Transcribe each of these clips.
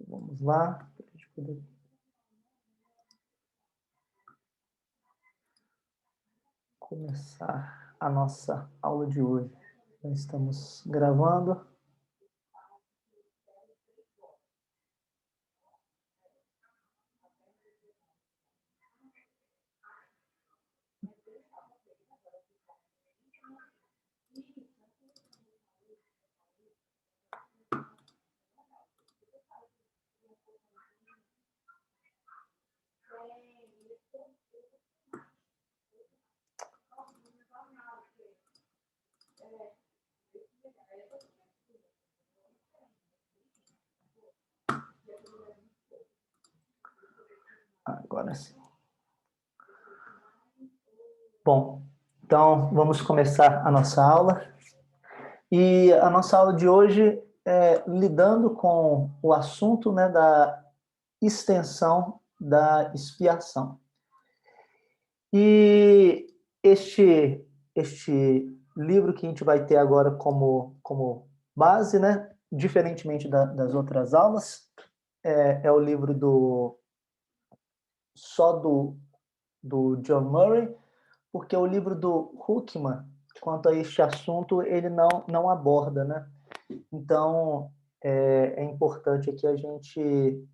Vamos lá, para a gente poder começar a nossa aula de hoje. Já estamos gravando. Agora sim. Bom, então vamos começar a nossa aula. E a nossa aula de hoje é lidando com o assunto, né, da extensão da expiação. E este livro que a gente vai ter agora como base, né, diferentemente das outras aulas, é o livro do John Murray, porque o livro do Huckman, quanto a este assunto, ele não aborda, né? Então, é importante aqui a gente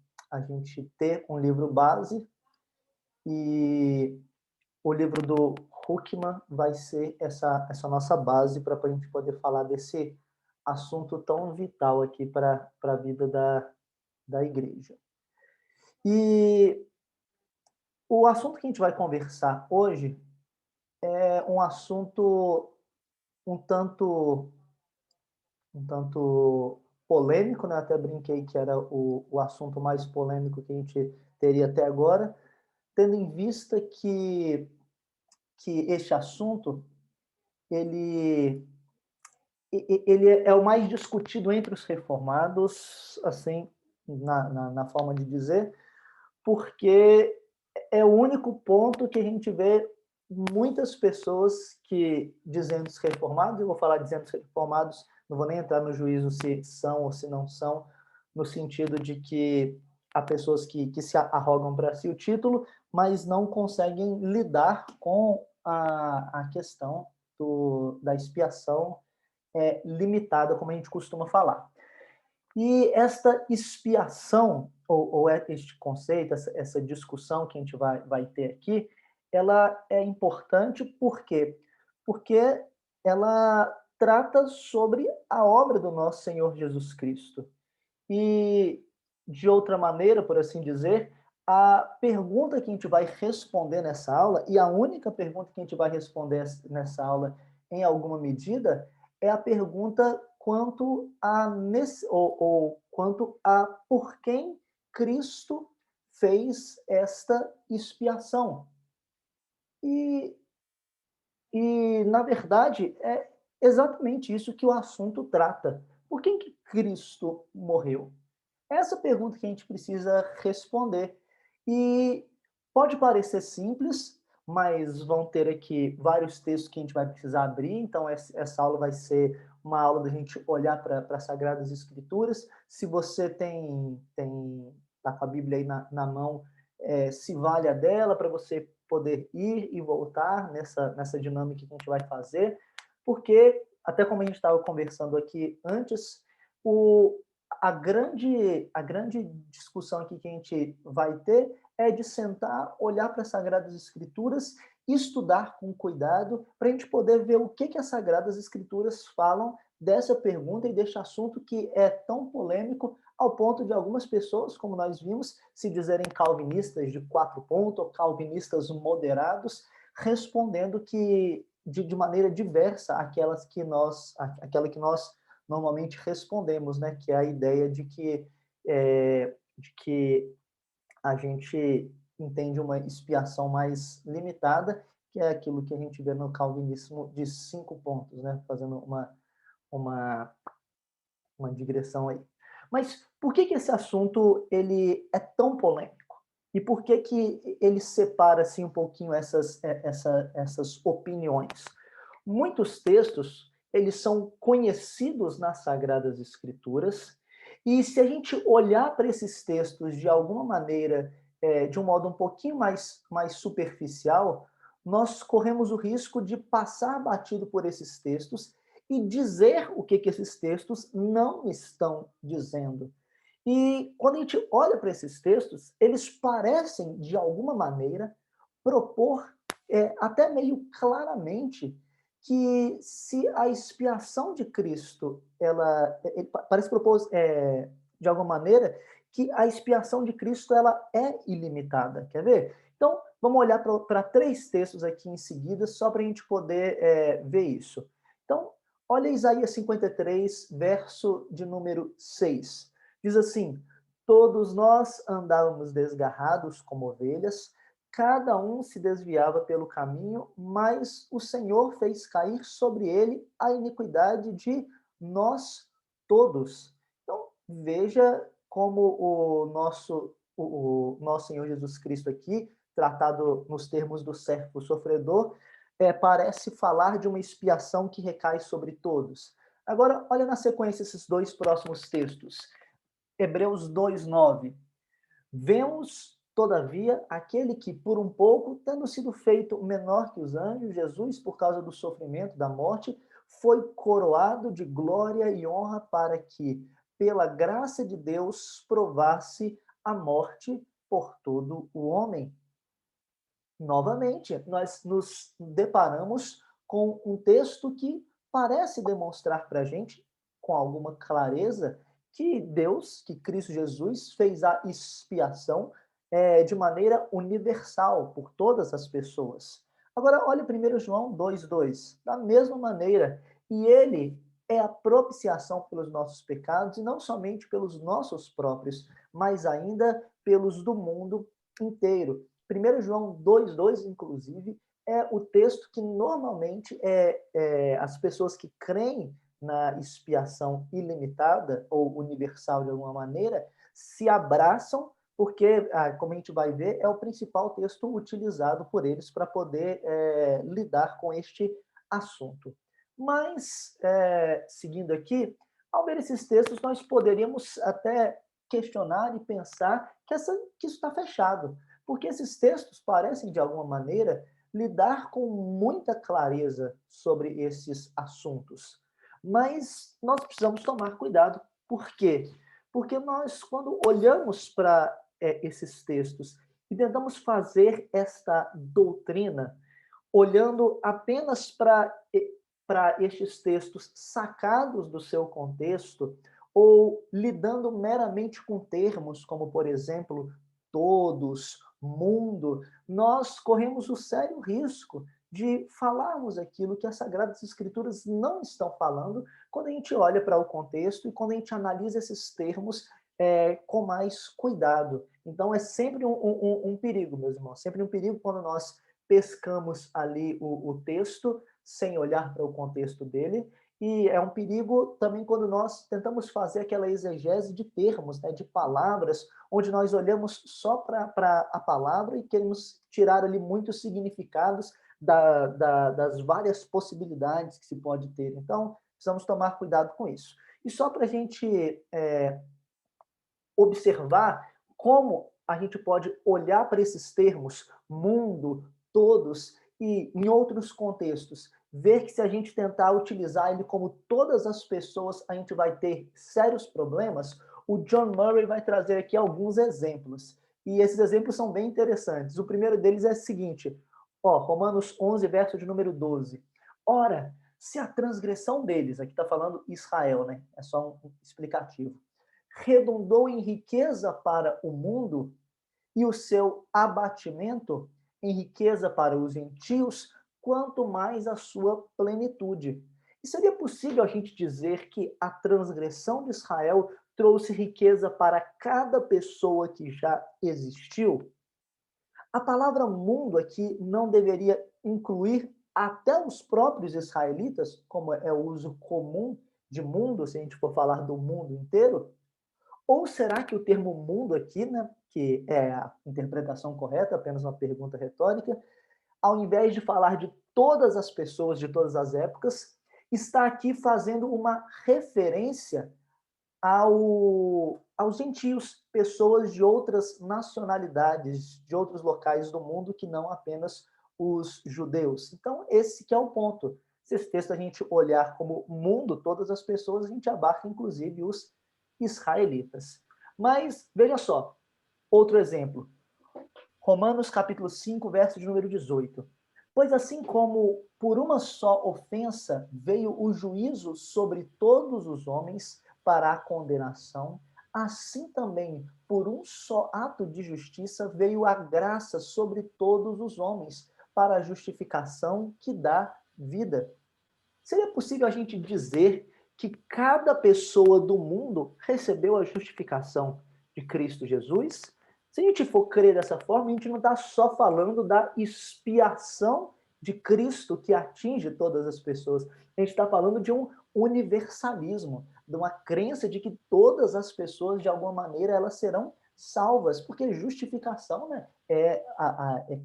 ter um livro base, e o livro do Huckman vai ser essa nossa base para a gente poder falar desse assunto tão vital aqui para a vida da igreja. E o assunto que a gente vai conversar hoje é um assunto um tanto polêmico, né? Até brinquei que era o assunto mais polêmico que a gente teria até agora, tendo em vista que este assunto ele é o mais discutido entre os reformados, assim, na forma de dizer, porque é o único ponto que a gente vê muitas pessoas que, dizendo se reformados, eu vou falar dizendo se reformados, não vou nem entrar no juízo se são ou se não são, no sentido de que há pessoas que se arrogam para si o título, mas não conseguem lidar com a questão da expiação limitada, como a gente costuma falar. E esta expiação, ou este conceito, essa discussão que a gente vai ter aqui, ela é importante por quê? Porque ela trata sobre a obra do nosso Senhor Jesus Cristo. E, de outra maneira, por assim dizer, a pergunta que a gente vai responder nessa aula, e a única pergunta que a gente vai responder nessa aula, em alguma medida, é a pergunta quanto quanto a por quem Cristo fez esta expiação. E, na verdade, é exatamente isso que o assunto trata. Por quem que Cristo morreu? Essa pergunta que a gente precisa responder. E pode parecer simples, mas vão ter aqui vários textos que a gente vai precisar abrir, então essa aula vai ser uma aula da gente olhar para as Sagradas Escrituras. Se você tá com a Bíblia aí na mão, se valha dela para você poder ir e voltar nessa dinâmica que a gente vai fazer, porque, até como a gente estava conversando aqui antes, a grande discussão aqui que a gente vai ter é de sentar, olhar para as Sagradas Escrituras, estudar com cuidado, para a gente poder ver o que as Sagradas Escrituras falam dessa pergunta e deste assunto que é tão polêmico, ao ponto de algumas pessoas, como nós vimos, se dizerem calvinistas de 4 pontos ou calvinistas moderados, respondendo que de maneira diversa aquela que nós normalmente respondemos, né? Que é a ideia de que a gente entende uma expiação mais limitada, que é aquilo que a gente vê no calvinismo de 5 pontos, né? Fazendo uma digressão aí. Mas por que esse assunto ele é tão polêmico? E por que ele separa assim um pouquinho essas opiniões? Muitos textos, eles são conhecidos nas Sagradas Escrituras, E se a gente olhar para esses textos de alguma maneira, de um modo um pouquinho mais superficial, nós corremos o risco de passar batido por esses textos e dizer o que esses textos não estão dizendo. E quando a gente olha para esses textos, eles parecem, de alguma maneira, propor até meio claramente que se a expiação de Cristo, parece propor, de alguma maneira, que a expiação de Cristo ela é ilimitada. Quer ver? Então, vamos olhar para três textos aqui em seguida, só para a gente poder ver isso. Então, olha Isaías 53, verso de número 6. Diz assim: todos nós andávamos desgarrados como ovelhas, cada um se desviava pelo caminho, mas o Senhor fez cair sobre ele a iniquidade de nós todos. Então, veja como o nosso Senhor Jesus Cristo aqui, tratado nos termos do servo sofredor, parece falar de uma expiação que recai sobre todos. Agora, olha na sequência esses dois próximos textos. Hebreus 2:9. Vemos, todavia, aquele que, por um pouco, tendo sido feito menor que os anjos, Jesus, por causa do sofrimento da morte, foi coroado de glória e honra para que, pela graça de Deus, provasse a morte por todo o homem. Novamente, nós nos deparamos com um texto que parece demonstrar para a gente, com alguma clareza, que Deus, que Cristo Jesus, fez a expiação de maneira universal por todas as pessoas. Agora, olha 1 João 2:2. Da mesma maneira, e ele é a propiciação pelos nossos pecados, e não somente pelos nossos próprios, mas ainda pelos do mundo inteiro. 1 João 2:2, inclusive, é o texto que normalmente as pessoas que creem na expiação ilimitada ou universal de alguma maneira se abraçam, porque, como a gente vai ver, é o principal texto utilizado por eles para poder lidar com este assunto. Mas, seguindo aqui, ao ver esses textos, nós poderíamos até questionar e pensar que isso está fechado, porque esses textos parecem, de alguma maneira, lidar com muita clareza sobre esses assuntos. Mas nós precisamos tomar cuidado. Por quê? Porque nós, quando olhamos para esses textos e tentamos fazer esta doutrina, olhando apenas para estes textos sacados do seu contexto, ou lidando meramente com termos como, por exemplo, todos, mundo, nós corremos o sério risco de falarmos aquilo que as Sagradas Escrituras não estão falando quando a gente olha para o contexto e quando a gente analisa esses termos com mais cuidado. Então, é sempre um perigo, meus irmãos, sempre um perigo quando nós pescamos ali o texto sem olhar para o contexto dele, e é um perigo também quando nós tentamos fazer aquela exegese de termos, né, de palavras, onde nós olhamos só para a palavra e queremos tirar ali muitos significados das várias possibilidades que se pode ter. Então, precisamos tomar cuidado com isso. E só para a gente observar como a gente pode olhar para esses termos, mundo, todos, e em outros contextos, ver que se a gente tentar utilizar ele como todas as pessoas, a gente vai ter sérios problemas, o John Murray vai trazer aqui alguns exemplos. E esses exemplos são bem interessantes. O primeiro deles é o seguinte, Romanos 11, verso de número 12. Ora, se a transgressão deles, aqui está falando Israel, né? É só um explicativo, redundou em riqueza para o mundo e o seu abatimento em riqueza para os gentios, quanto mais a sua plenitude. E seria possível a gente dizer que a transgressão de Israel trouxe riqueza para cada pessoa que já existiu? A palavra mundo aqui não deveria incluir até os próprios israelitas, como é o uso comum de mundo, se a gente for falar do mundo inteiro? Ou será que o termo mundo aqui, né, que é a interpretação correta, apenas uma pergunta retórica, ao invés de falar de todas as pessoas de todas as épocas, está aqui fazendo uma referência aos gentios, pessoas de outras nacionalidades, de outros locais do mundo que não apenas os judeus. Então, esse que é o ponto. Se esse texto a gente olhar como mundo, todas as pessoas, a gente abarca inclusive os israelitas. Mas, veja só, outro exemplo. Romanos capítulo 5, verso de número 18. Pois assim como por uma só ofensa veio o juízo sobre todos os homens para a condenação, assim também por um só ato de justiça veio a graça sobre todos os homens para a justificação que dá vida. Seria possível a gente dizer que cada pessoa do mundo recebeu a justificação de Cristo Jesus? Se a gente for crer dessa forma, a gente não está só falando da expiação de Cristo que atinge todas as pessoas. A gente está falando de um universalismo, de uma crença de que todas as pessoas, de alguma maneira, elas serão salvas, porque justificação, né, é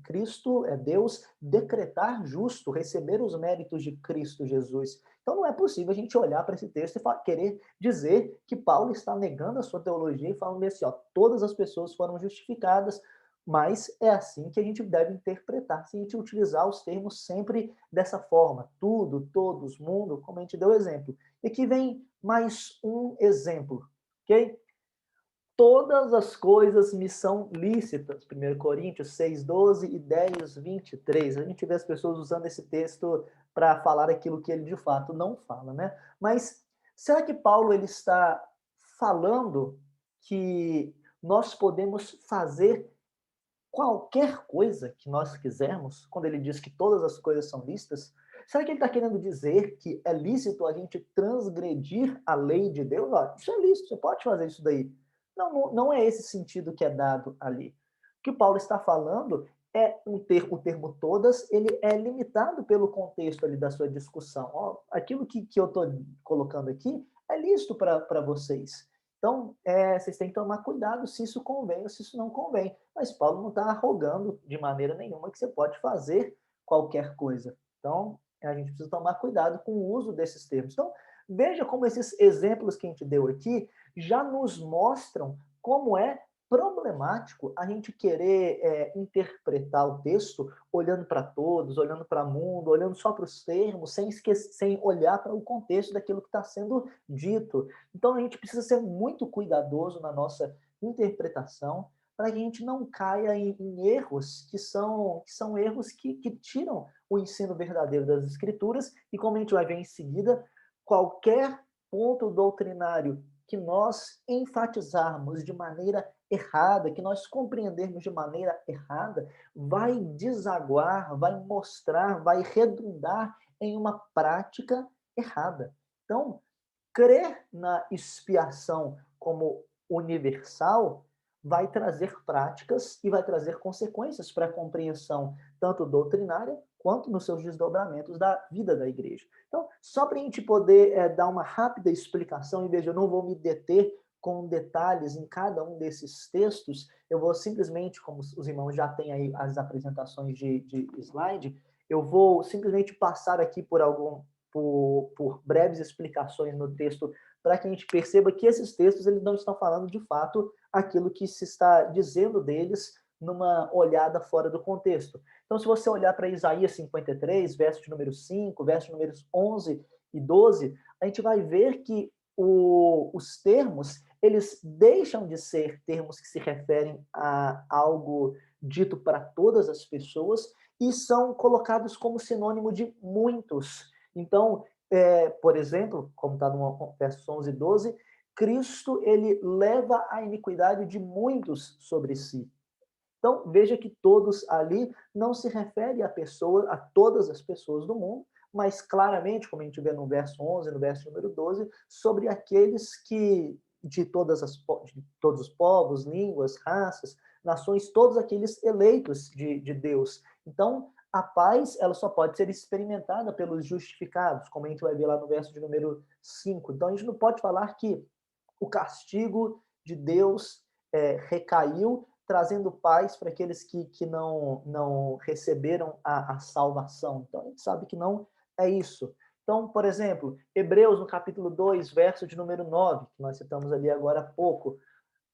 Cristo, é Deus decretar justo, receber os méritos de Cristo Jesus. Então não é possível a gente olhar para esse texto e querer dizer que Paulo está negando a sua teologia e falando assim, ó, todas as pessoas foram justificadas, mas é assim que a gente deve interpretar, se a gente utilizar os termos sempre dessa forma, tudo, todos, mundo, como a gente deu exemplo. E aqui vem mais um exemplo, ok? Todas as coisas me são lícitas. 1 Coríntios 6, 12 e 10, 23. A gente vê as pessoas usando esse texto para falar aquilo que ele de fato não fala, né? Mas será que Paulo ele está falando que nós podemos fazer qualquer coisa que nós quisermos, quando ele diz que todas as coisas são lícitas? Será que ele está querendo dizer que é lícito a gente transgredir a lei de Deus? Ó, isso é lícito, você pode fazer isso daí. Não é esse sentido que é dado ali. O que Paulo está falando é o termo todas, ele é limitado pelo contexto ali da sua discussão. Ó, aquilo que eu estou colocando aqui é lícito para vocês. Então, vocês têm que tomar cuidado se isso convém ou se isso não convém. Mas Paulo não está arrogando de maneira nenhuma que você pode fazer qualquer coisa. Então, a gente precisa tomar cuidado com o uso desses termos. Então, veja como esses exemplos que a gente deu aqui já nos mostram como é problemático a gente querer interpretar o texto olhando para todos, olhando para o mundo, olhando só para os termos, sem olhar para o contexto daquilo que está sendo dito. Então, a gente precisa ser muito cuidadoso na nossa interpretação para que a gente não caia em erros que são erros que tiram o ensino verdadeiro das Escrituras, e como a gente vai ver em seguida, qualquer ponto doutrinário que nós enfatizarmos de maneira errada, que nós compreendermos de maneira errada, vai desaguar, vai mostrar, vai redundar em uma prática errada. Então, crer na expiação como universal vai trazer práticas e vai trazer consequências para a compreensão tanto doutrinária quanto nos seus desdobramentos da vida da igreja. Então, só para a gente poder dar uma rápida explicação, e veja, eu não vou me deter com detalhes em cada um desses textos, eu vou simplesmente, como os irmãos já têm aí as apresentações de slide, eu vou simplesmente passar aqui por breves explicações no texto, para que a gente perceba que esses textos eles não estão falando de fato aquilo que se está dizendo deles numa olhada fora do contexto. Então, se você olhar para Isaías 53, verso de número 5, verso de números 11 e 12, a gente vai ver que os termos, eles deixam de ser termos que se referem a algo dito para todas as pessoas e são colocados como sinônimo de muitos. Então, por exemplo, como está no verso 11 e 12, Cristo ele leva a iniquidade de muitos sobre si. Então, veja que todos ali não se refere a todas as pessoas do mundo, mas claramente, como a gente vê no verso 11, no verso número 12, sobre aqueles que, de todos os povos, línguas, raças, nações, todos aqueles eleitos de Deus. Então, a paz, ela só pode ser experimentada pelos justificados, como a gente vai ver lá no verso de número 5. Então, a gente não pode falar que o castigo de Deus recaiu, trazendo paz para aqueles que não receberam a salvação. Então, a gente sabe que não é isso. Então, por exemplo, Hebreus, no capítulo 2, verso de número 9, que nós citamos ali agora há pouco,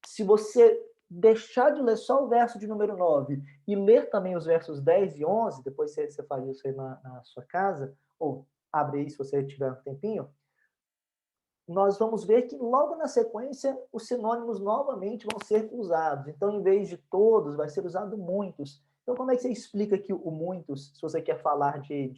se você deixar de ler só o verso de número 9 e ler também os versos 10 e 11, depois você faz isso aí na sua casa, ou abre aí se você tiver um tempinho, nós vamos ver que logo na sequência os sinônimos novamente vão ser usados. Então, em vez de todos, vai ser usado muitos. Então, como é que você explica que o muitos, se você quer falar de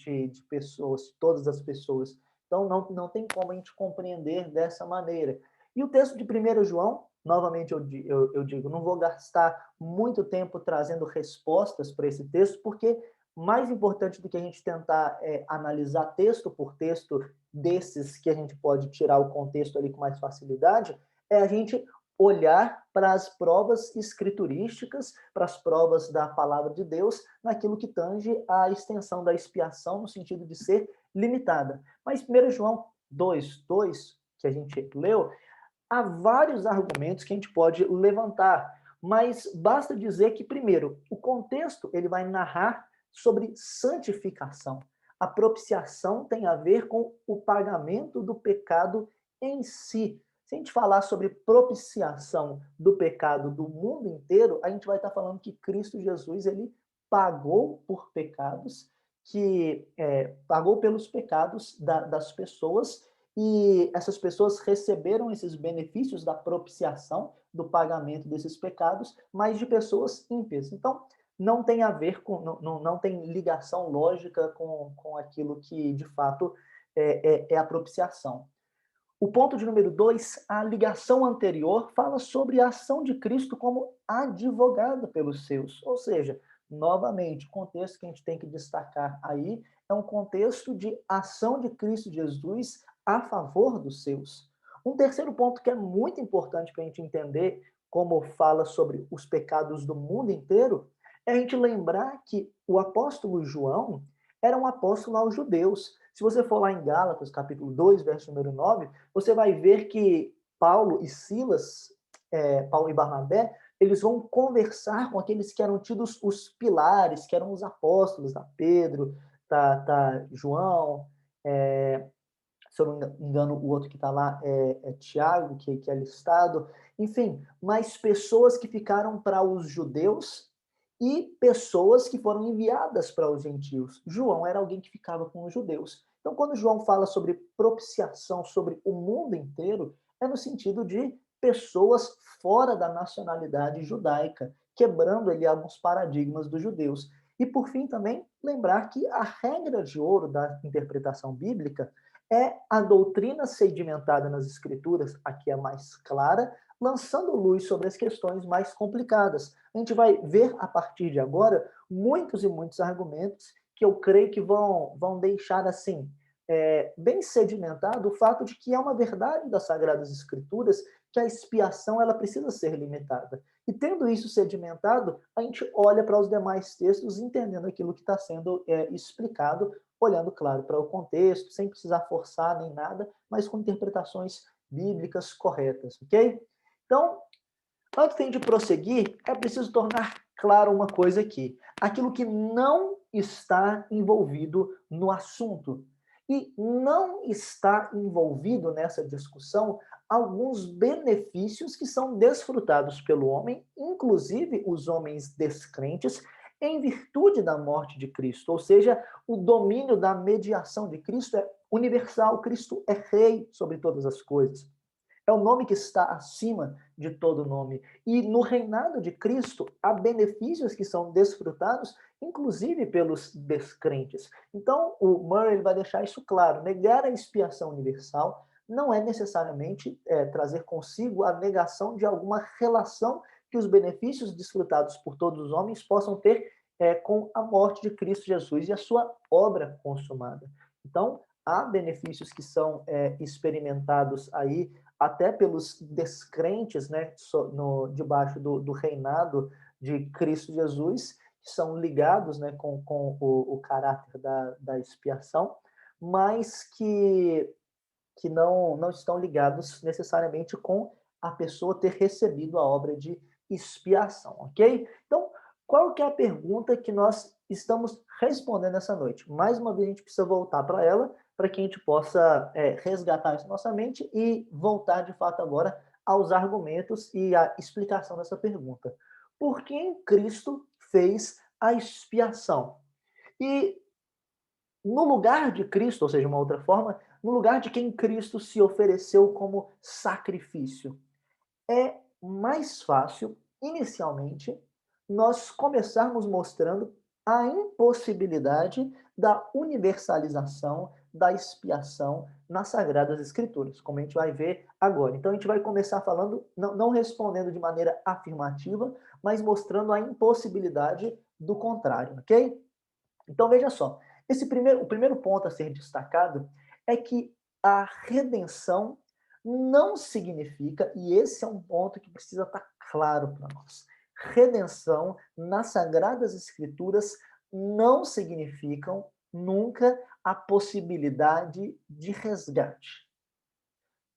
pessoas, todas as pessoas? Então, não tem como a gente compreender dessa maneira. E o texto de 1 João, novamente eu digo, não vou gastar muito tempo trazendo respostas para esse texto, porque mais importante do que a gente tentar analisar texto por texto desses que a gente pode tirar o contexto ali com mais facilidade, é a gente olhar para as provas escriturísticas, para as provas da palavra de Deus, naquilo que tange a extensão da expiação, no sentido de ser limitada. Mas 1 João 2:2, que a gente leu, há vários argumentos que a gente pode levantar, mas basta dizer que, primeiro, o contexto ele vai narrar sobre santificação. A propiciação tem a ver com o pagamento do pecado em si. Se a gente falar sobre propiciação do pecado do mundo inteiro, a gente vai estar falando que Cristo Jesus ele pagou por pecados, que pagou pelos pecados das pessoas, e essas pessoas receberam esses benefícios da propiciação, do pagamento desses pecados, mas de pessoas ímpias. Então, não tem a ver com, não tem ligação lógica com aquilo que, de fato, é a propiciação. O ponto de número 2, a ligação anterior, fala sobre a ação de Cristo como advogado pelos seus. Ou seja, novamente, o contexto que a gente tem que destacar aí é um contexto de ação de Cristo Jesus a favor dos seus. Um terceiro ponto que é muito importante para a gente entender como fala sobre os pecados do mundo inteiro, é a gente lembrar que o apóstolo João era um apóstolo aos judeus. Se você for lá em Gálatas, capítulo 2, verso número 9, você vai ver que Paulo e Silas, Paulo e Barnabé, eles vão conversar com aqueles que eram tidos os pilares, que eram os apóstolos, tá Pedro, tá João, se eu não me engano, o outro que está lá é Tiago, que é listado. Enfim, mas pessoas que ficaram para os judeus e pessoas que foram enviadas para os gentios. João era alguém que ficava com os judeus. Então, quando João fala sobre propiciação, sobre o mundo inteiro, é no sentido de pessoas fora da nacionalidade judaica, quebrando ali alguns paradigmas dos judeus. E, por fim, também lembrar que a regra de ouro da interpretação bíblica é a doutrina sedimentada nas escrituras, aqui é mais clara, lançando luz sobre as questões mais complicadas. A gente vai ver, a partir de agora, muitos e muitos argumentos que eu creio que vão deixar, assim, bem sedimentado o fato de que é uma verdade das Sagradas Escrituras que a expiação ela precisa ser limitada. E tendo isso sedimentado, a gente olha para os demais textos entendendo aquilo que está sendo explicado, olhando, claro, para o contexto, sem precisar forçar nem nada, mas com interpretações bíblicas corretas, ok? Então, antes de prosseguir, é preciso tornar claro uma coisa aqui. Aquilo que não está envolvido no assunto. E não está envolvido nessa discussão alguns benefícios que são desfrutados pelo homem, inclusive os homens descrentes, em virtude da morte de Cristo. Ou seja, o domínio da mediação de Cristo é universal. Cristo é rei sobre todas as coisas. É o nome que está acima de todo nome. E no reinado de Cristo, há benefícios que são desfrutados, inclusive pelos descrentes. Então, o Murray vai deixar isso claro. Negar a expiação universal não é necessariamente trazer consigo a negação de alguma relação que os benefícios desfrutados por todos os homens possam ter com a morte de Cristo Jesus e a sua obra consumada. Então, há benefícios que são experimentados aí até pelos descrentes, né, debaixo do reinado de Cristo Jesus, que são ligados, né, com o caráter da expiação, mas que não estão ligados necessariamente com a pessoa ter recebido a obra de expiação, ok? Então, qual que é a pergunta que nós estamos respondendo essa noite? Mais uma vez, a gente precisa voltar para ela, para que a gente possa resgatar isso na nossa mente e voltar, de fato, agora aos argumentos e à explicação dessa pergunta. Por quem Cristo fez a expiação? E no lugar de Cristo, ou seja, uma outra forma, no lugar de quem Cristo se ofereceu como sacrifício, é mais fácil, inicialmente, nós começarmos mostrando a impossibilidade da universalização da expiação nas Sagradas Escrituras, como a gente vai ver agora. Então, a gente vai começar falando, não respondendo de maneira afirmativa, mas mostrando a impossibilidade do contrário, ok? Então, veja só, o primeiro ponto a ser destacado é que a redenção não significa, e esse é um ponto que precisa estar claro para nós, redenção nas Sagradas Escrituras não significam nunca a possibilidade de resgate.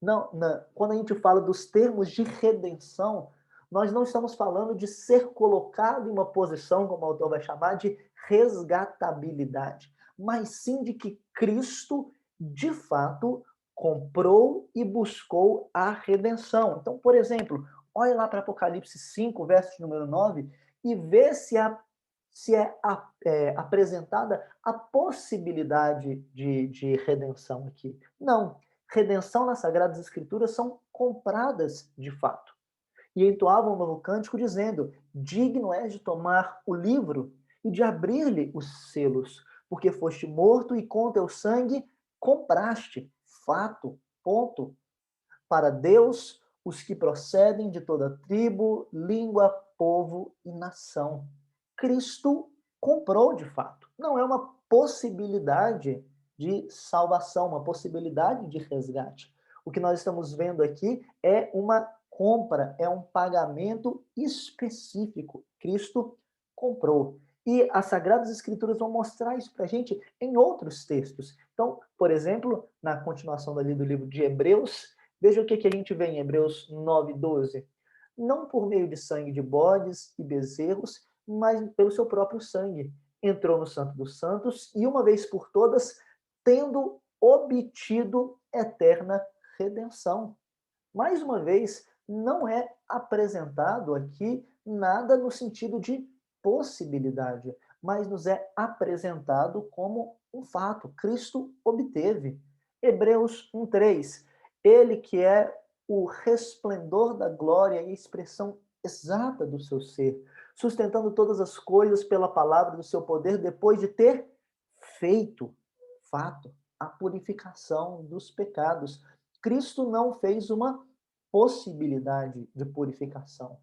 Não, quando a gente fala dos termos de redenção, nós não estamos falando de ser colocado em uma posição, como o autor vai chamar, de resgatabilidade, mas sim de que Cristo, de fato, comprou e buscou a redenção. Então, por exemplo, olhe lá para Apocalipse 5, verso número 9, e vê se é apresentada a possibilidade de redenção aqui. Não, redenção nas Sagradas Escrituras são compradas de fato. E entoavam um novo cântico dizendo: digno és de tomar o livro e de abrir-lhe os selos, porque foste morto e com teu sangue compraste. Fato, ponto. Para Deus, os que procedem de toda tribo, língua, povo e nação. Cristo comprou de fato. Não é uma possibilidade de salvação, uma possibilidade de resgate. O que nós estamos vendo aqui é uma compra, é um pagamento específico. Cristo comprou. E as Sagradas Escrituras vão mostrar isso para a gente em outros textos. Então, por exemplo, na continuação do livro de Hebreus, veja o que a gente vê em Hebreus 9:12. Não por meio de sangue de bodes e bezerros, mas pelo seu próprio sangue. Entrou no Santo dos Santos e, uma vez por todas, tendo obtido eterna redenção. Mais uma vez, não é apresentado aqui nada no sentido de possibilidade, mas nos é apresentado como um fato. Cristo obteve. Hebreus 1:3. Ele que é o resplendor da glória e a expressão exata do seu ser, sustentando todas as coisas pela palavra do seu poder, depois de ter feito, fato, a purificação dos pecados. Cristo não fez uma possibilidade de purificação.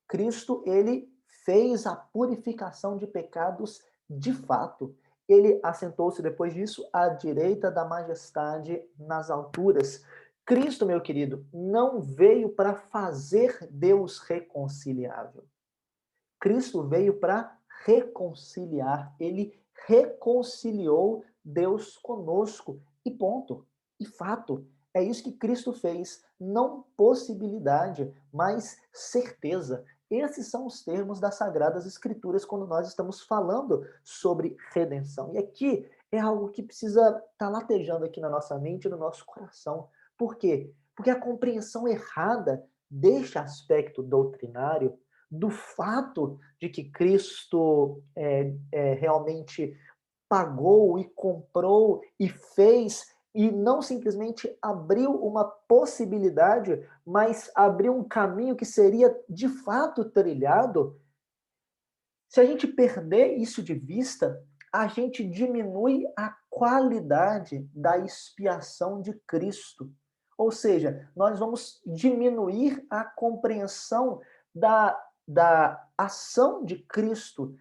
Cristo, ele fez a purificação de pecados de fato. Ele assentou-se depois disso à direita da majestade nas alturas. Cristo, meu querido, não veio para fazer Deus reconciliável. Cristo veio para reconciliar. Ele reconciliou Deus conosco. E ponto. E fato. É isso que Cristo fez. Não possibilidade, mas certeza. Esses são os termos das Sagradas Escrituras quando nós estamos falando sobre redenção. E aqui é algo que precisa estar latejando aqui na nossa mente e no nosso coração. Por quê? Porque a compreensão errada deste aspecto doutrinário do fato de que Cristo realmente pagou e comprou e fez e não simplesmente abriu uma possibilidade, mas abriu um caminho que seria de fato trilhado. Se a gente perder isso de vista, a gente diminui a qualidade da expiação de Cristo. Ou seja, nós vamos diminuir a compreensão da ação de Cristo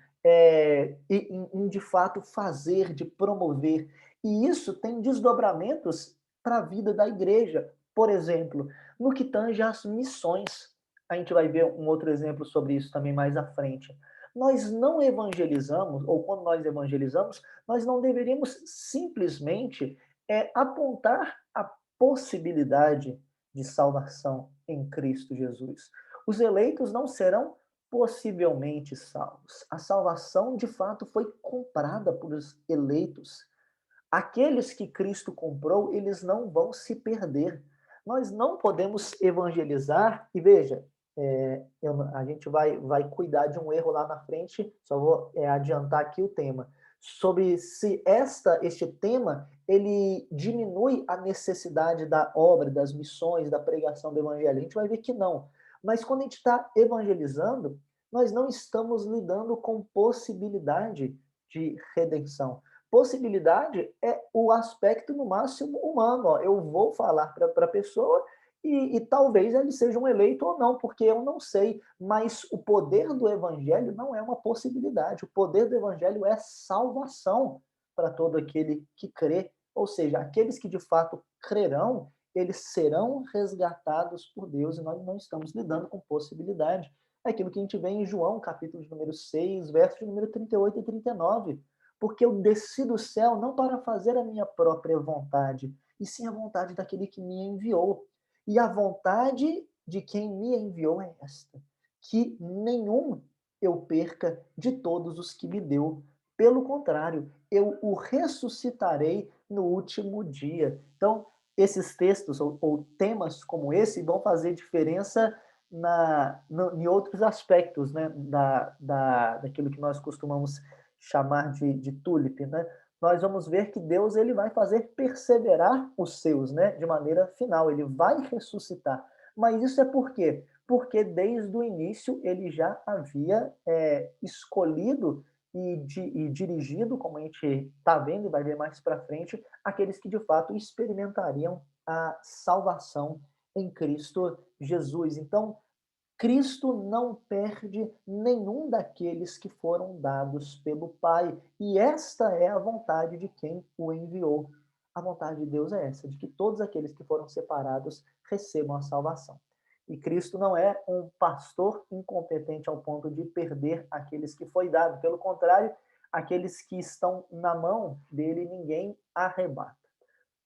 em de fato fazer, de promover. E isso tem desdobramentos para a vida da igreja. Por exemplo, no que tange às missões. A gente vai ver um outro exemplo sobre isso também mais à frente. Nós não evangelizamos, ou quando nós evangelizamos, nós não deveríamos simplesmente apontar a possibilidade de salvação em Cristo Jesus. Os eleitos não serão possivelmente salvos. A salvação, de fato, foi comprada por os eleitos. Aqueles que Cristo comprou, eles não vão se perder. Nós não podemos evangelizar, e veja, a gente vai cuidar de um erro lá na frente, só vou adiantar aqui o tema, sobre se este tema, ele diminui a necessidade da obra, das missões, da pregação do evangelho. A gente vai ver que não. Mas quando a gente está evangelizando, nós não estamos lidando com possibilidade de redenção. Possibilidade é o aspecto, no máximo, humano. Ó. Eu vou falar para a pessoa e talvez ele seja um eleito ou não, porque eu não sei. Mas o poder do evangelho não é uma possibilidade. O poder do evangelho é salvação para todo aquele que crê. Ou seja, aqueles que de fato crerão, eles serão resgatados por Deus e nós não estamos lidando com possibilidade. É aquilo que a gente vê em João, capítulo de número 6, verso de número 38 e 39. Porque eu desci do céu não para fazer a minha própria vontade, e sim a vontade daquele que me enviou. E a vontade de quem me enviou é esta: que nenhum eu perca de todos os que me deu. Pelo contrário, eu o ressuscitarei no último dia. Então, esses textos ou temas como esse vão fazer diferença em outros aspectos, né, daquilo que nós costumamos chamar de tulip, né? Nós vamos ver que Deus ele vai fazer perseverar os seus, né, de maneira final, ele vai ressuscitar. Mas isso é por quê? Porque desde o início ele já havia escolhido e dirigido, como a gente está vendo e vai ver mais para frente, aqueles que de fato experimentariam a salvação em Cristo Jesus. Então, Cristo não perde nenhum daqueles que foram dados pelo Pai. E esta é a vontade de quem o enviou. A vontade de Deus é essa, de que todos aqueles que foram separados recebam a salvação. E Cristo não é um pastor incompetente ao ponto de perder aqueles que foi dado. Pelo contrário, aqueles que estão na mão dele, ninguém arrebata.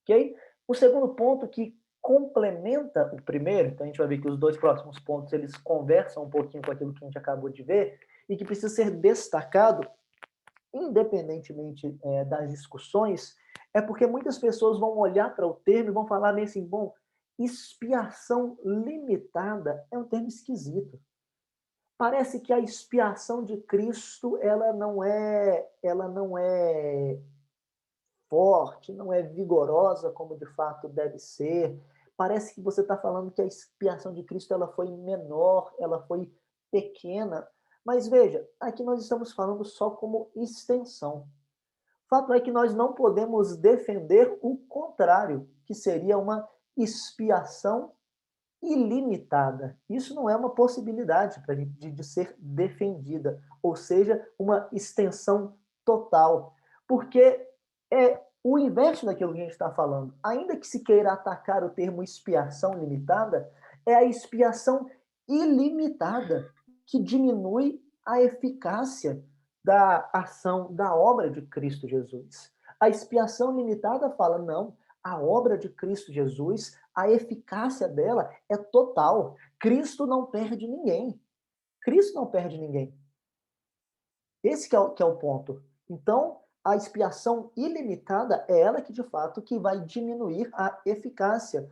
Ok? O segundo ponto que complementa o primeiro, então a gente vai ver que os dois próximos pontos eles conversam um pouquinho com aquilo que a gente acabou de ver e que precisa ser destacado, independentemente das discussões, é porque muitas pessoas vão olhar para o termo e vão falar meio assim, bom, expiação limitada é um termo esquisito. Parece que a expiação de Cristo ela não é forte, não é vigorosa como de fato deve ser. Parece que você está falando que a expiação de Cristo ela foi menor, ela foi pequena. Mas veja, aqui nós estamos falando só como extensão. O fato é que nós não podemos defender o contrário, que seria uma expiação ilimitada. Isso não é uma possibilidade de ser defendida, ou seja, uma extensão total. Porque é o inverso daquilo que a gente está falando. Ainda que se queira atacar o termo expiação limitada, é a expiação ilimitada que diminui a eficácia da ação, da obra de Cristo Jesus. A expiação limitada fala, não, a obra de Cristo Jesus, a eficácia dela é total. Cristo não perde ninguém. Cristo não perde ninguém. Esse que é o ponto. Então, a expiação ilimitada é ela que, de fato, que vai diminuir a eficácia.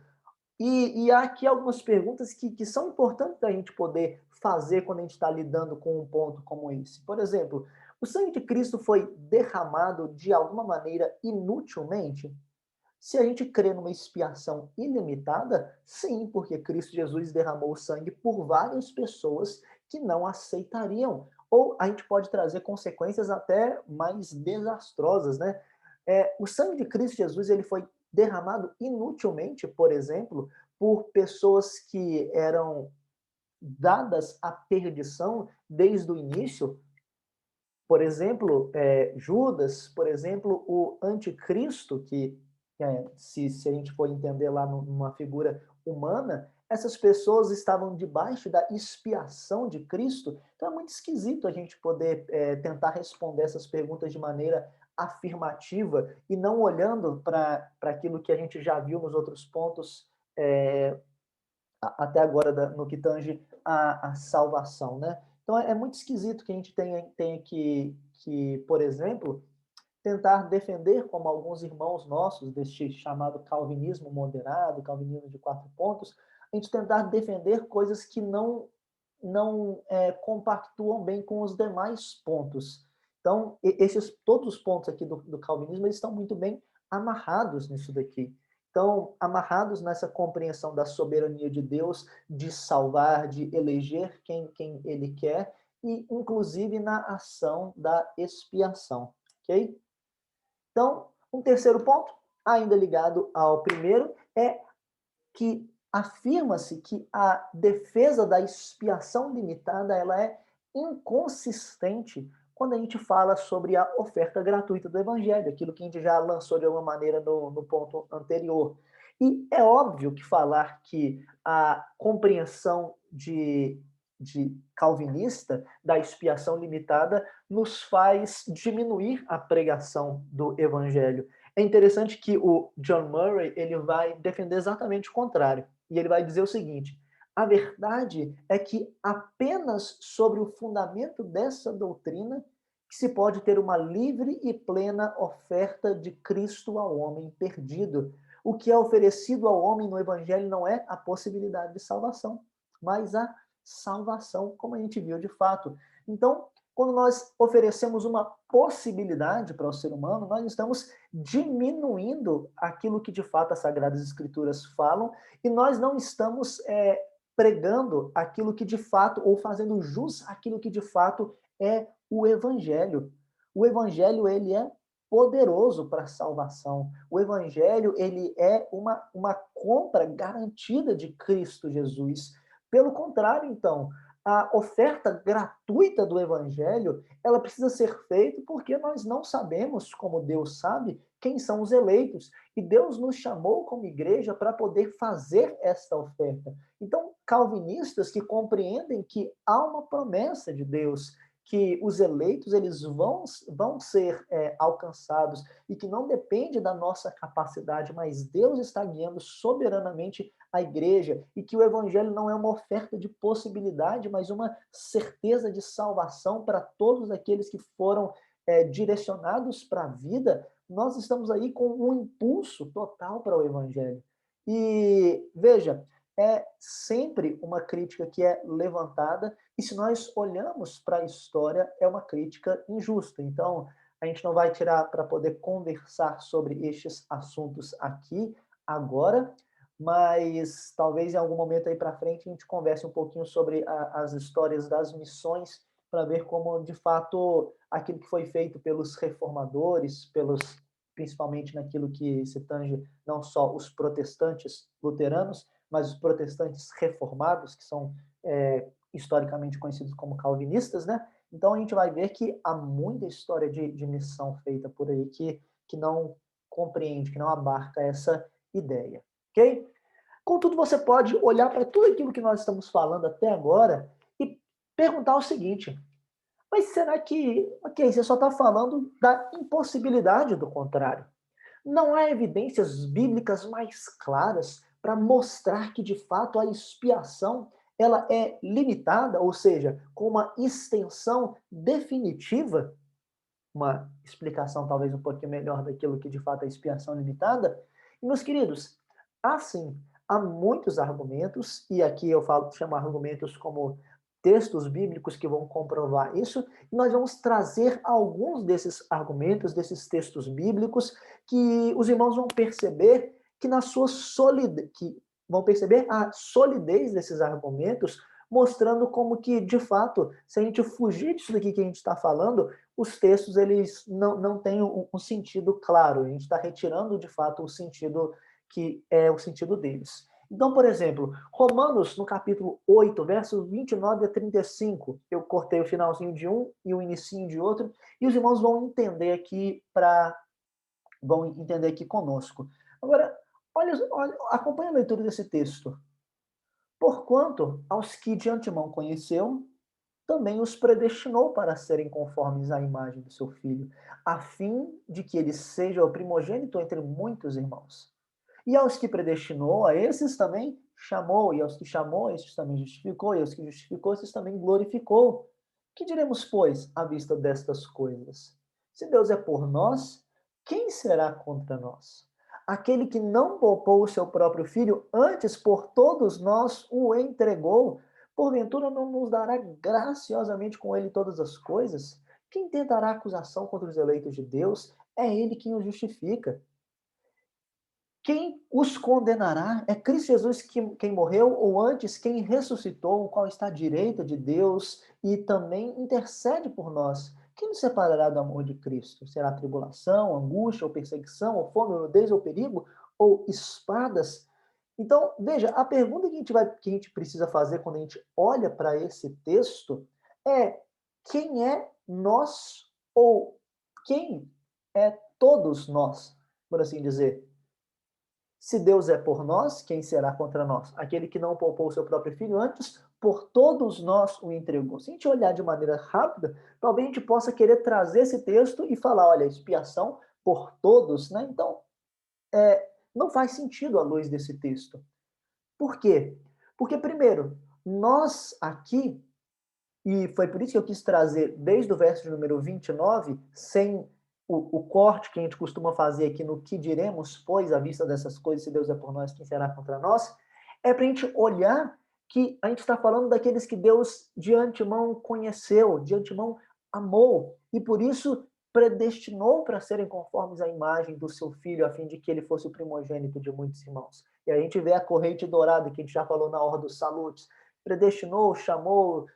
E há aqui algumas perguntas que são importantes da gente poder fazer quando a gente está lidando com um ponto como esse. Por exemplo, o sangue de Cristo foi derramado de alguma maneira inutilmente? Se a gente crê numa expiação ilimitada, sim, porque Cristo Jesus derramou sangue por várias pessoas que não aceitariam. Ou a gente pode trazer consequências até mais desastrosas, né? O sangue de Cristo Jesus ele foi derramado inutilmente, por exemplo, por pessoas que eram dadas à perdição desde o início. Por exemplo, Judas, por exemplo, o anticristo, que se a gente for entender lá numa figura humana, essas pessoas estavam debaixo da expiação de Cristo. Então é muito esquisito a gente poder tentar responder essas perguntas de maneira afirmativa e não olhando para aquilo que a gente já viu nos outros pontos até agora no que tange a salvação, né? Então é muito esquisito que a gente tenha que, por exemplo, tentar defender, como alguns irmãos nossos, deste chamado calvinismo moderado, calvinismo de 4 pontos, a gente tentar defender coisas que não compactuam bem com os demais pontos. Então, todos os pontos aqui do calvinismo, eles estão muito bem amarrados nisso daqui. Então, amarrados nessa compreensão da soberania de Deus, de salvar, de eleger quem Ele quer, e inclusive na ação da expiação, ok? Então, um terceiro ponto, ainda ligado ao primeiro, é que afirma-se que a defesa da expiação limitada ela é inconsistente quando a gente fala sobre a oferta gratuita do Evangelho, aquilo que a gente já lançou de alguma maneira no ponto anterior. E é óbvio que falar que a compreensão de calvinista da expiação limitada nos faz diminuir a pregação do Evangelho. É interessante que o John Murray ele vai defender exatamente o contrário. E ele vai dizer o seguinte: a verdade é que apenas sobre o fundamento dessa doutrina que se pode ter uma livre e plena oferta de Cristo ao homem perdido. O que é oferecido ao homem no Evangelho não é a possibilidade de salvação, mas a salvação, como a gente viu de fato. Então, quando nós oferecemos uma possibilidade para o ser humano, nós estamos diminuindo aquilo que de fato as Sagradas Escrituras falam e nós não estamos pregando aquilo que de fato, ou fazendo jus àquilo que de fato é o Evangelho. O Evangelho, ele é poderoso para a salvação. O Evangelho, ele é uma compra garantida de Cristo Jesus. Pelo contrário, então, a oferta gratuita do Evangelho, ela precisa ser feita porque nós não sabemos, como Deus sabe, quem são os eleitos. E Deus nos chamou como igreja para poder fazer esta oferta. Então, calvinistas que compreendem que há uma promessa de Deus, que os eleitos eles vão ser alcançados e que não depende da nossa capacidade, mas Deus está guiando soberanamente a igreja e que o evangelho não é uma oferta de possibilidade, mas uma certeza de salvação para todos aqueles que foram direcionados para a vida, nós estamos aí com um impulso total para o evangelho. E veja, é sempre uma crítica que é levantada, e se nós olhamos para a história, é uma crítica injusta. Então, a gente não vai tirar para poder conversar sobre estes assuntos aqui, agora, mas talvez em algum momento aí para frente a gente converse um pouquinho sobre as histórias das missões, para ver como, de fato, aquilo que foi feito pelos reformadores, principalmente naquilo que se tange não só os protestantes luteranos, mas os protestantes reformados, que são historicamente conhecidos como calvinistas, né? Então a gente vai ver que há muita história de missão feita por aí que não compreende, que não abarca essa ideia, ok? Contudo, você pode olhar para tudo aquilo que nós estamos falando até agora e perguntar o seguinte: mas será que, ok, você só está falando da impossibilidade do contrário? Não há evidências bíblicas mais claras para mostrar que, de fato, a expiação ela é limitada, ou seja, com uma extensão definitiva? Uma explicação talvez um pouquinho melhor daquilo que, de fato, é a expiação limitada? E, meus queridos, assim, há muitos argumentos, e aqui eu chamo argumentos como textos bíblicos que vão comprovar isso, e nós vamos trazer alguns desses argumentos, desses textos bíblicos, que os irmãos vão perceber que na sua solidez, que vão perceber a solidez desses argumentos, mostrando como que, de fato, se a gente fugir disso daqui que a gente está falando, os textos eles não têm um sentido claro, a gente está retirando, de fato, o sentido que é o sentido deles. Então, por exemplo, Romanos, no capítulo 8, versos 29 a 35, eu cortei o finalzinho de um e o inicinho de outro, e os irmãos vão entender aqui conosco. Agora, olha, acompanha a leitura desse texto. Porquanto, aos que de antemão conheceu, também os predestinou para serem conformes à imagem do seu filho, a fim de que ele seja o primogênito entre muitos irmãos. E aos que predestinou, a esses também chamou, e aos que chamou, a esses também justificou, e aos que justificou, esses também glorificou. Que diremos, pois, à vista destas coisas? Se Deus é por nós, quem será contra nós? Aquele que não poupou o seu próprio filho, antes por todos nós o entregou, porventura não nos dará graciosamente com ele todas as coisas? Quem tentará acusação contra os eleitos de Deus? É ele quem os justifica. Quem os condenará? É Cristo Jesus quem morreu, ou antes, quem ressuscitou, o qual está à direita de Deus e também intercede por nós. Quem nos separará do amor de Cristo? Será tribulação, angústia, ou perseguição, ou fome, ou nudez, ou perigo, ou espadas? Então, veja, a pergunta que a gente precisa fazer quando a gente olha para esse texto é: quem é nós, ou quem é todos nós, por assim dizer? Se Deus é por nós, quem será contra nós? Aquele que não poupou o seu próprio filho, antes por todos nós o entregou. Se a gente olhar de maneira rápida, talvez a gente possa querer trazer esse texto e falar, olha, expiação por todos, né? Então, não faz sentido à luz desse texto. Por quê? Porque, primeiro, nós aqui, e foi por isso que eu quis trazer desde o verso de número 29, sem o corte que a gente costuma fazer aqui no que diremos, pois, à vista dessas coisas, se Deus é por nós, quem será contra nós? É para a gente olhar que a gente está falando daqueles que Deus de antemão conheceu, de antemão amou, e por isso predestinou para serem conformes à imagem do seu filho, a fim de que ele fosse o primogênito de muitos irmãos. E a gente vê a corrente dourada, que a gente já falou na hora dos salutos, predestinou, chamou,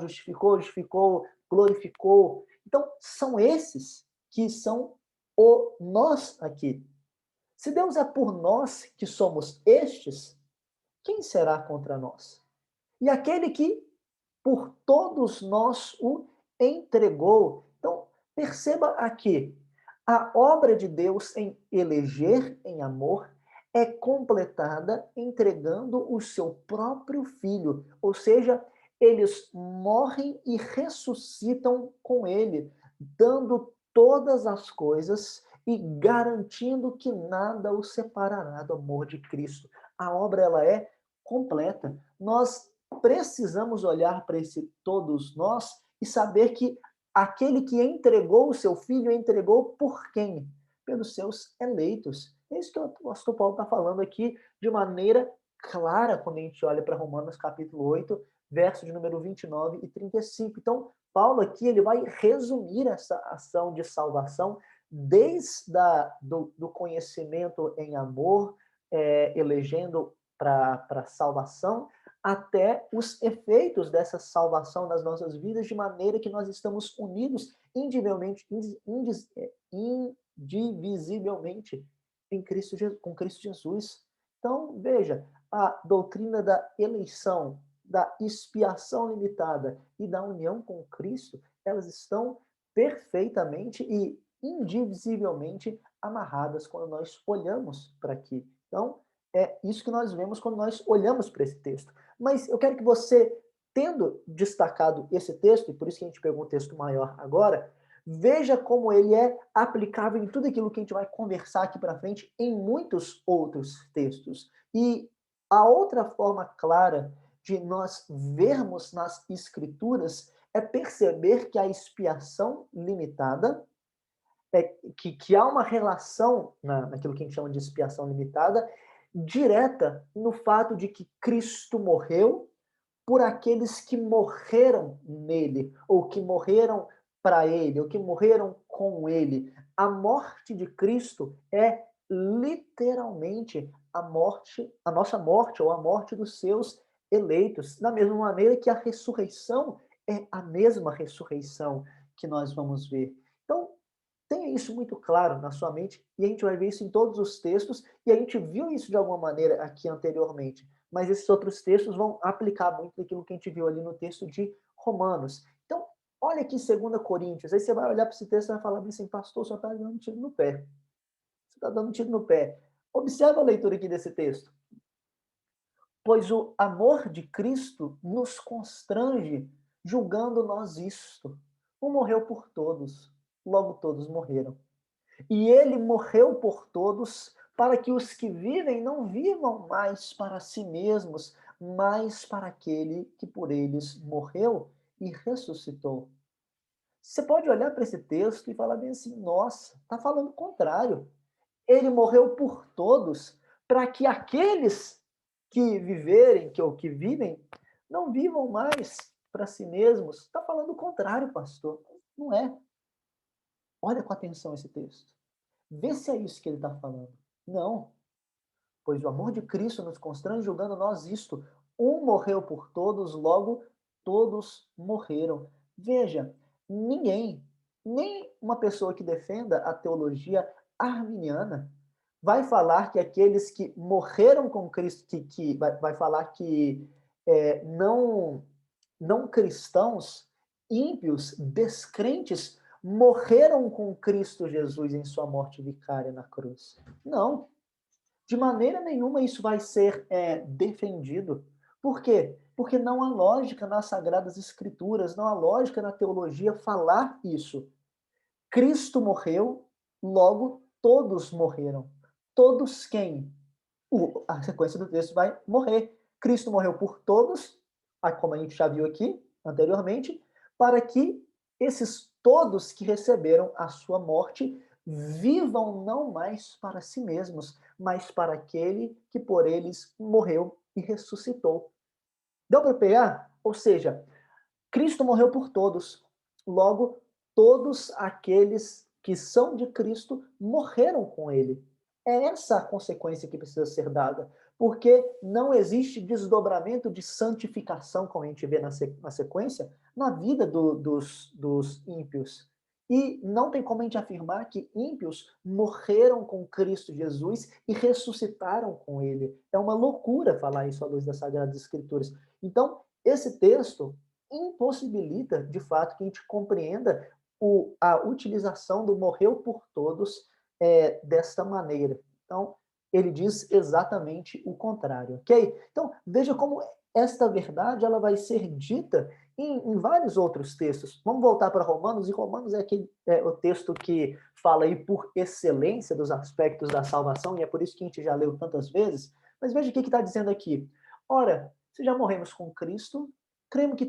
justificou, glorificou. Então, são esses que são o nós aqui. Se Deus é por nós que somos estes, quem será contra nós? E aquele que por todos nós o entregou. Então, perceba aqui, a obra de Deus em eleger em amor é completada entregando o seu próprio filho, ou seja, eles morrem e ressuscitam com ele, dando todas as coisas e garantindo que nada os separará do amor de Cristo. A obra ela é completa. Nós precisamos olhar para esse todos nós e saber que aquele que entregou o seu filho, entregou por quem? Pelos seus eleitos. É isso que o apóstolo Paulo está falando aqui de maneira clara quando a gente olha para Romanos capítulo 8, verso de número 29 e 35. Então, Paulo aqui ele vai resumir essa ação de salvação desde do conhecimento em amor, elegendo para salvação, até os efeitos dessa salvação nas nossas vidas, de maneira que nós estamos unidos indivisivelmente com Cristo Jesus. Então, veja, a doutrina da eleição, da expiação limitada e da união com Cristo, elas estão perfeitamente e indivisivelmente amarradas quando nós olhamos para aqui. Então, é isso que nós vemos quando nós olhamos para esse texto. Mas eu quero que você, tendo destacado esse texto, e por isso que a gente pegou um texto maior agora, veja como ele é aplicável em tudo aquilo que a gente vai conversar aqui para frente em muitos outros textos. E a outra forma clara de nós vermos nas escrituras é perceber que a expiação limitada, que há uma relação naquilo que a gente chama de expiação limitada, direta no fato de que Cristo morreu por aqueles que morreram nele, ou que morreram para ele, ou que morreram com ele. A morte de Cristo é literalmente a morte, a nossa morte, ou a morte dos seus eleitos. Da mesma maneira que a ressurreição é a mesma ressurreição que nós vamos ver. Então, tenha isso muito claro na sua mente, e a gente vai ver isso em todos os textos, e a gente viu isso de alguma maneira aqui anteriormente, mas esses outros textos vão aplicar muito daquilo que a gente viu ali no texto de Romanos. Então, olha aqui 2 Coríntios, aí você vai olhar para esse texto e vai falar assim, pastor, só está dando tiro no pé. Você está dando tiro no pé. Observa a leitura aqui desse texto. Pois o amor de Cristo nos constrange, julgando nós isto. Um morreu por todos, logo todos morreram. E ele morreu por todos, para que os que vivem não vivam mais para si mesmos, mas para aquele que por eles morreu e ressuscitou. Você pode olhar para esse texto e falar bem assim: nossa, está falando o contrário. Ele morreu por todos, para que aqueles que viverem, ou que vivem, não vivam mais para si mesmos. Está falando o contrário, pastor. Não é. Olha com atenção esse texto. Vê se é isso que ele está falando. Não. Pois o amor de Cristo nos constrange, julgando nós isto. Um morreu por todos, logo todos morreram. Veja, ninguém, nem uma pessoa que defenda a teologia arminiana, vai falar que aqueles que morreram com Cristo, vai falar que não cristãos, ímpios, descrentes, morreram com Cristo Jesus em sua morte vicária na cruz. Não. De maneira nenhuma isso vai ser defendido. Por quê? Porque não há lógica nas Sagradas Escrituras, não há lógica na teologia falar isso. Cristo morreu, logo todos morreram. Todos quem? A sequência do texto vai morrer. Cristo morreu por todos, como a gente já viu aqui anteriormente, para que esses todos que receberam a sua morte vivam não mais para si mesmos, mas para aquele que por eles morreu e ressuscitou. Deu para pegar? Ou seja, Cristo morreu por todos. Logo, todos aqueles que são de Cristo morreram com ele. É essa a consequência que precisa ser dada, porque não existe desdobramento de santificação, como a gente vê na sequência, na vida dos ímpios. E não tem como a gente afirmar que ímpios morreram com Cristo Jesus e ressuscitaram com ele. É uma loucura falar isso à luz das Sagradas Escrituras. Então, esse texto impossibilita, de fato, que a gente compreenda a utilização do morreu por todos desta maneira. Então, ele diz exatamente o contrário, ok? Então, veja como esta verdade ela vai ser dita em vários outros textos. Vamos voltar para Romanos, e Romanos é o texto que fala aí por excelência dos aspectos da salvação, e é por isso que a gente já leu tantas vezes. Mas veja o que está dizendo aqui. Ora, se já morremos com Cristo, cremos que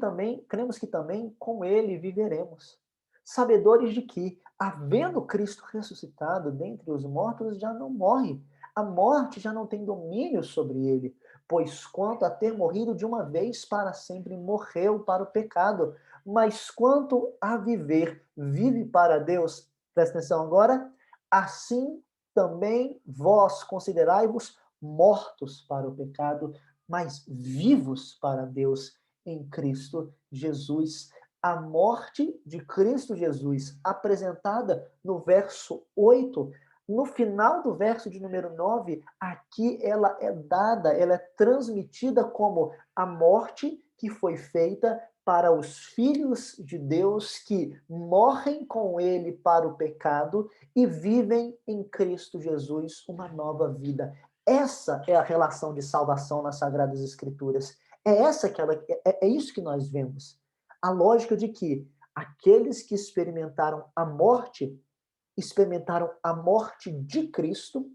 também com ele viveremos. Sabedores de que, havendo Cristo ressuscitado dentre os mortos, já não morre. A morte já não tem domínio sobre ele, pois quanto a ter morrido de uma vez para sempre, morreu para o pecado. Mas quanto a viver, vive para Deus. Presta atenção agora. Assim também vós considerai-vos mortos para o pecado, mas vivos para Deus em Cristo Jesus. A morte de Cristo Jesus, apresentada no verso 8, no final do verso de número 9, aqui ela é dada, ela é transmitida como a morte que foi feita para os filhos de Deus que morrem com ele para o pecado e vivem em Cristo Jesus uma nova vida. Essa é a relação de salvação nas Sagradas Escrituras. É isso que nós vemos. A lógica de que aqueles que experimentaram a morte de Cristo,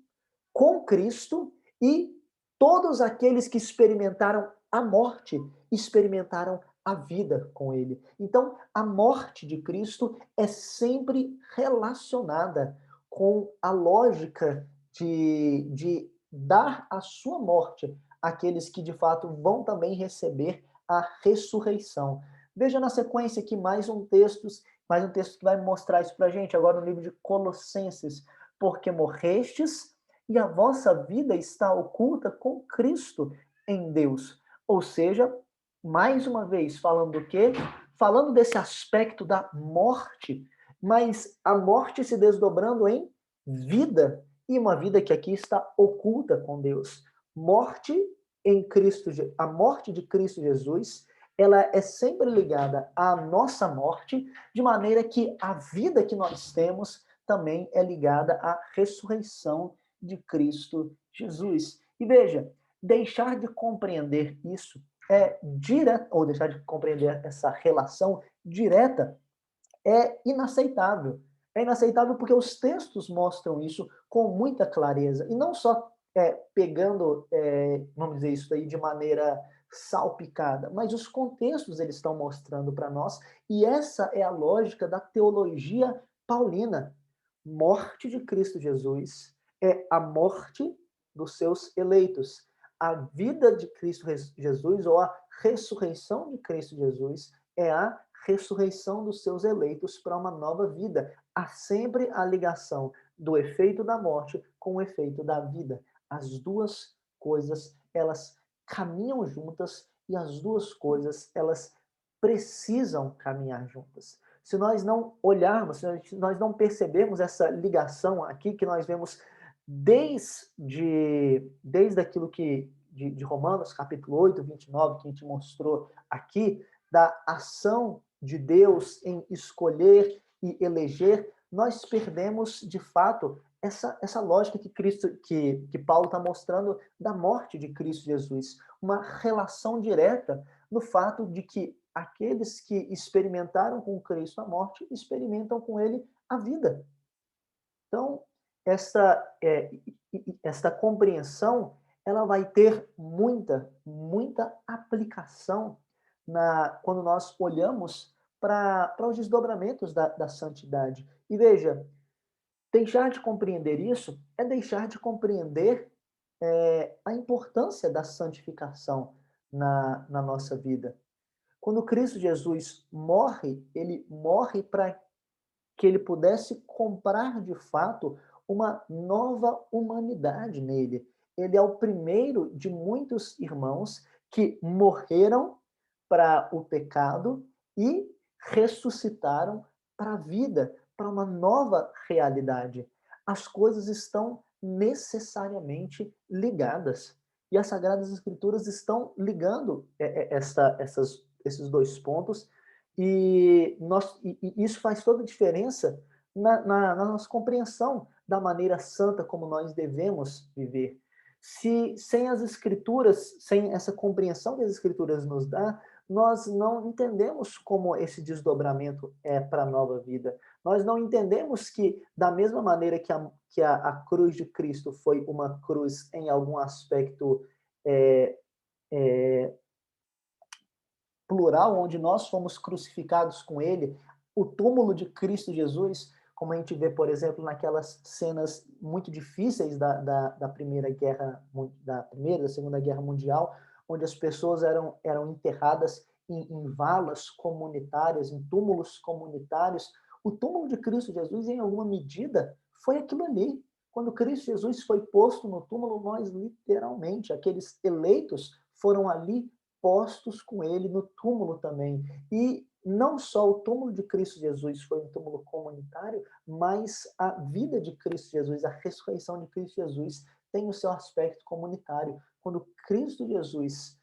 com Cristo, e todos aqueles que experimentaram a morte, experimentaram a vida com ele. Então, a morte de Cristo é sempre relacionada com a lógica de dar a sua morte àqueles que de fato vão também receber a ressurreição. Veja na sequência aqui mais um texto que vai mostrar isso para a gente, agora no livro de Colossenses. Porque morrestes e a vossa vida está oculta com Cristo em Deus. Ou seja, mais uma vez, falando do quê? Falando desse aspecto da morte, mas a morte se desdobrando em vida, e uma vida que aqui está oculta com Deus. Morte em Cristo, a morte de Cristo Jesus, ela é sempre ligada à nossa morte, de maneira que a vida que nós temos também é ligada à ressurreição de Cristo Jesus. E veja, deixar de compreender isso ou deixar de compreender essa relação direta é inaceitável. É inaceitável porque os textos mostram isso com muita clareza. E não só pegando, vamos dizer isso aí, de maneira salpicada, mas os contextos eles estão mostrando para nós, e essa é a lógica da teologia paulina. Morte de Cristo Jesus é a morte dos seus eleitos. A vida de Cristo Jesus, ou a ressurreição de Cristo Jesus, é a ressurreição dos seus eleitos para uma nova vida. Há sempre a ligação do efeito da morte com o efeito da vida. As duas coisas, elas caminham juntas e as duas coisas, elas precisam caminhar juntas. Se nós não olharmos, se nós não percebermos essa ligação aqui que nós vemos desde aquilo de Romanos, capítulo 8, 29, que a gente mostrou aqui, da ação de Deus em escolher e eleger, nós perdemos, de fato, essa lógica que Paulo está mostrando da morte de Cristo Jesus. Uma relação direta no fato de que aqueles que experimentaram com Cristo a morte, experimentam com ele a vida. Então, esta compreensão, ela vai ter muita aplicação quando nós olhamos para os desdobramentos da santidade. E veja, deixar de compreender isso é deixar de compreender a importância da santificação na nossa vida. Quando Cristo Jesus morre, ele morre para que ele pudesse comprar de fato uma nova humanidade nele. Ele é o primeiro de muitos irmãos que morreram para o pecado e ressuscitaram para a vida, para uma nova realidade. As coisas estão necessariamente ligadas. E as Sagradas Escrituras estão ligando esses dois pontos, e isso faz toda a diferença na nossa compreensão da maneira santa como nós devemos viver. Se sem as Escrituras, sem essa compreensão que as Escrituras nos dá, nós não entendemos como esse desdobramento é para a nova vida. Nós não entendemos que, da mesma maneira que a cruz de Cristo foi uma cruz em algum aspecto é, é, plural, onde nós fomos crucificados com ele, o túmulo de Cristo Jesus, como a gente vê, por exemplo, naquelas cenas muito difíceis da Primeira Guerra, da Segunda Guerra Mundial, onde as pessoas eram enterradas em valas comunitárias, em túmulos comunitários. O túmulo de Cristo Jesus, em alguma medida, foi aquilo ali. Quando Cristo Jesus foi posto no túmulo, nós literalmente, aqueles eleitos, foram ali postos com ele no túmulo também. E não só o túmulo de Cristo Jesus foi um túmulo comunitário, mas a vida de Cristo Jesus, a ressurreição de Cristo Jesus, tem o seu aspecto comunitário. Quando Cristo Jesus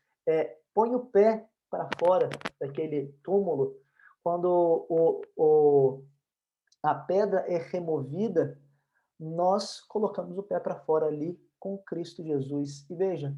põe o pé para fora daquele túmulo, quando a pedra é removida, nós colocamos o pé para fora ali com Cristo Jesus. E veja,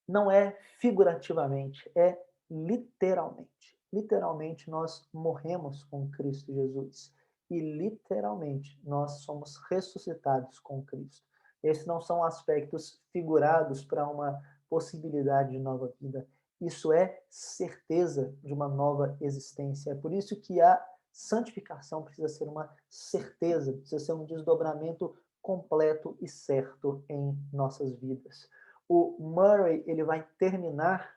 não é figurativamente, é literalmente. Literalmente nós morremos com Cristo Jesus e literalmente nós somos ressuscitados com Cristo. Esses não são aspectos figurados para uma possibilidade de nova vida. Isso é certeza de uma nova existência. É por isso que a santificação precisa ser uma certeza, precisa ser um desdobramento completo e certo em nossas vidas. O Murray ele vai terminar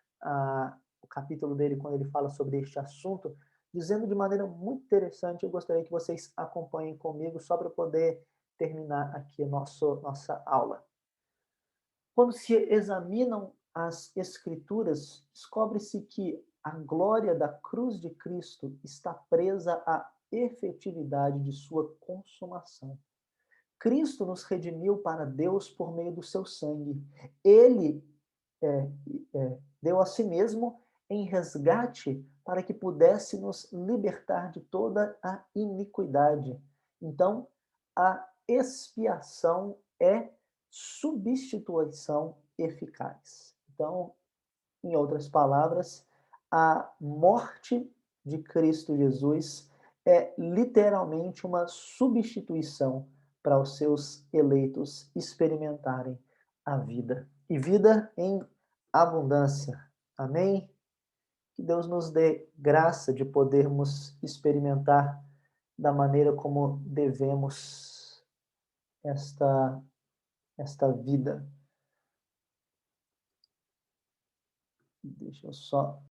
o capítulo dele quando ele fala sobre este assunto, dizendo de maneira muito interessante. Eu gostaria que vocês acompanhem comigo só para poder terminar aqui nossa aula. Quando se examinam as Escrituras, descobre-se que a glória da cruz de Cristo está presa à efetividade de sua consumação. Cristo nos redimiu para Deus por meio do seu sangue. Ele deu a si mesmo em resgate para que pudesse nos libertar de toda a iniquidade. Então, a expiação é substituição eficaz. Então, em outras palavras, a morte de Cristo Jesus é literalmente uma substituição para os seus eleitos experimentarem a vida, e vida em abundância. Amém? Que Deus nos dê graça de podermos experimentar da maneira como devemos esta vida. Deixa eu só